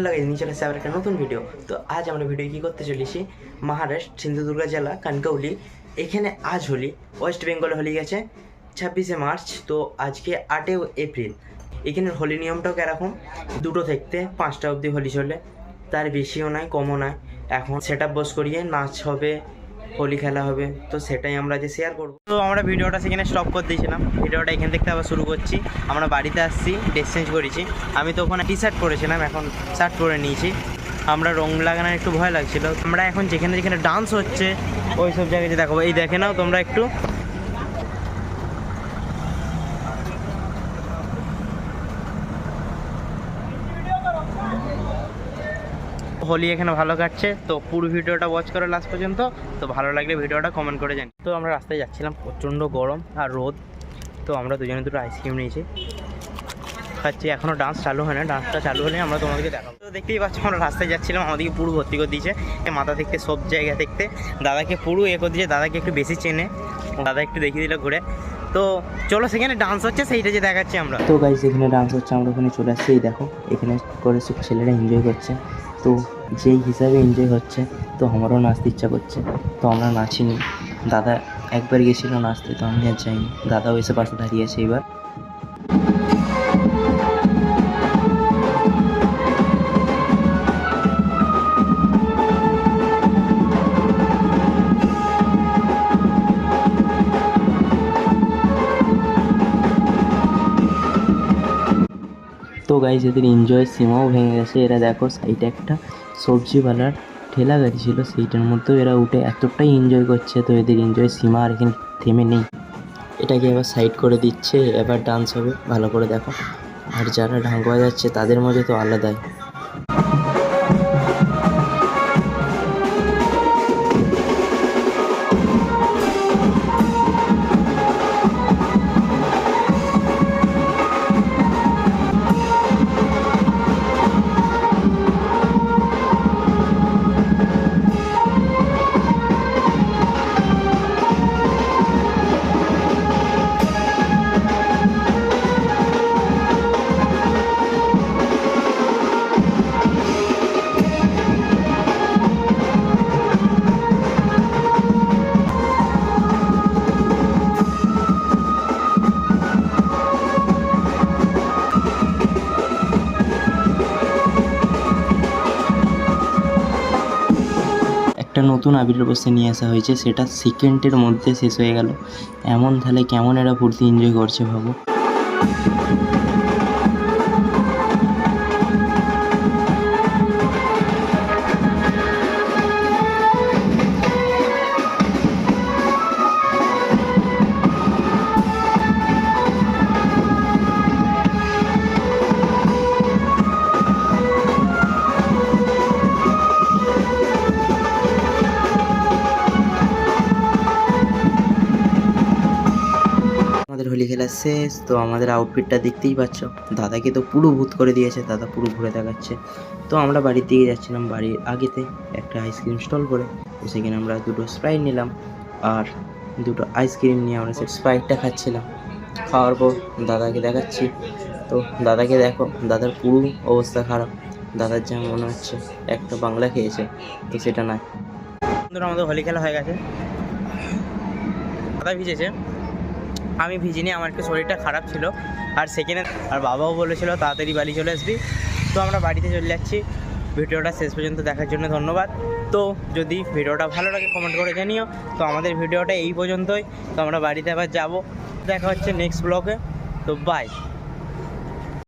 লাগে নিয়ে চলে আসছে আবার একটা নতুন ভিডিও। তো আজ আমরা ভিডিও কী করতে চলেছি, মহারাষ্ট্র সিন্ধুদুর্গা জেলা কানকাউলি, এখানে আজ হোলি, ওয়েস্ট বেঙ্গলে হোলি গেছে 26শে মার্চ। তো আজকে 8 এপ্রিল। এখানের হোলি নিয়মটাও কীরকম, 2টো থেকে 5টা অবধি হোলি চলে, তার বেশিও নয় কমও নয়। এখন সেট আপ বস করিয়ে নাচ হবে, হোলি খেলা হবে, তো সেটাই আমরা যে শেয়ার করবো। তো আমরা ভিডিওটা সেখানে স্টপ করে দিয়েছিলাম, ভিডিওটা এখান থেকে আবার শুরু করছি। আমরা বাড়িতে আসছি, ড্রেস চেঞ্জ করেছি। আমি তো ওখানে টি শার্ট পরেছিলাম, এখন শার্ট পরে নিয়েছি। আমরা রং লাগানোর একটু ভয় লাগছিলো। আমরা এখন যেখানে যেখানে ডান্স হচ্ছে ওই সব জায়গায় যে দেখাবো, এই দেখে নাও তোমরা একটু। হোলি এখানে ভালো কাটছে, তো পুরো ভিডিওটা ওয়াচ করে লাস্ট পর্যন্ত। তো ভালো লাগলে ভিডিওটা কমেন্ট করে জানি। তো আমরা রাস্তায় যাচ্ছিলাম, প্রচণ্ড গরম আর রোদ। তো আমরা দুজনে দুটো আইসক্রিম নিয়েছি, খাচ্ছি। এখনও ডান্স চালু হয় না, ডান্সটা চালু হলে আমরা তোমাদেরকে দেখাবো। তো দেখতেই পাচ্ছ আমরা রাস্তায় যাচ্ছিলাম, আমাদেরকে পুরো ভর্তি করে দিয়েছে মাথা দেখতে, সব জায়গা দেখতে। দাদাকে পুরো করে দিয়েছে, দাদাকে একটু বেশি চেনে, দাদা একটু দেখিয়ে দিল ঘুরে। তো চলো সেখানে ডান্স হচ্ছে, সেইটা যে দেখাচ্ছি আমরা। তো গাইস এখানে ডান্স হচ্ছে, আমরা ওখানে চলে আসছি। এই দেখো এখানে করে সব ছেলেরা এনজয় করছে। তো যেই হিসাবে এনজয় হচ্ছে, তো আমারও নাচতে ইচ্ছা করছে। তো আমরা নাচিনি, দাদা একবার গেছিলো নাচতে, তো আমি আর যাইনি। দাদাও এসে পাশে দাঁড়িয়েছে এবার। তো গাইস এদের এনজয়ের সীমাও ভেঙে গেছে। এরা দেখো সাইডে একটা সবজিওয়ালার ঠেলা গাড়ি ছিল, সেইটার মধ্যেও এরা উঠে এতটাই এনজয় করছে। তো এদের এনজয়ের সীমা আর এখানে থেমে নেই। এটাকে এবার সাইড করে দিচ্ছে, এবার ডান্স হবে, ভালো করে দেখো। আর যারা ঢাক বাজাচ্ছে তাদের মধ্যে তো আলাদাই। একটা নতুন আবিরের বসে নিয়ে আসা হয়েছে, সেটা সেকেন্ডের মধ্যে শেষ হয়ে গেল। এমন তাহলে কেমন এরা ফুর্তি এনজয় করছে ভাবো। আমাদের হোলি খেলা শেষ। তো আমাদের আউটফিটটা দেখতেই পাচ্ছ, দাদাকে তো পুরো ভূত করে দিয়েছে, দাদা পুরো ঘুরে দেখাচ্ছে। তো আমরা বাড়ির দিকে যাচ্ছিলাম, বাড়ির আগেতে একটা আইসক্রিম স্টল করে, তো সেখানে আমরা 2টো স্প্রাইট নিলাম আর 2টো আইসক্রিম নিয়ে আমরা সেই স্প্রাইটটা খাচ্ছিলাম। খাওয়ার পর দাদাকে দেখাচ্ছি। তো দাদাকে দেখো, দাদার পুরো অবস্থা খারাপ। দাদার যা মনে হচ্ছে একটা বাংলা খেয়েছে, তো সেটা নয়। আমাদের হোলি খেলা হয়ে গেছে, দাদা ভিজেছে, আমি ভিজিনি, আমার একটু শরীরটা খারাপ ছিল। আর সেখানে আর বাবাও বলেছিল তাড়াতাড়ি বাড়ি চলে আসবি। তো আমরা বাড়িতে চলে যাচ্ছি। ভিডিওটা শেষ পর্যন্ত দেখার জন্য ধন্যবাদ। তো যদি ভিডিওটা ভালো লাগে কমেন্ট করে জানিও। তো আমাদের ভিডিওটা এই পর্যন্তই। তো আমরা বাড়িতে আবার যাব, দেখা হচ্ছে নেক্সট ব্লগে। তো বাই।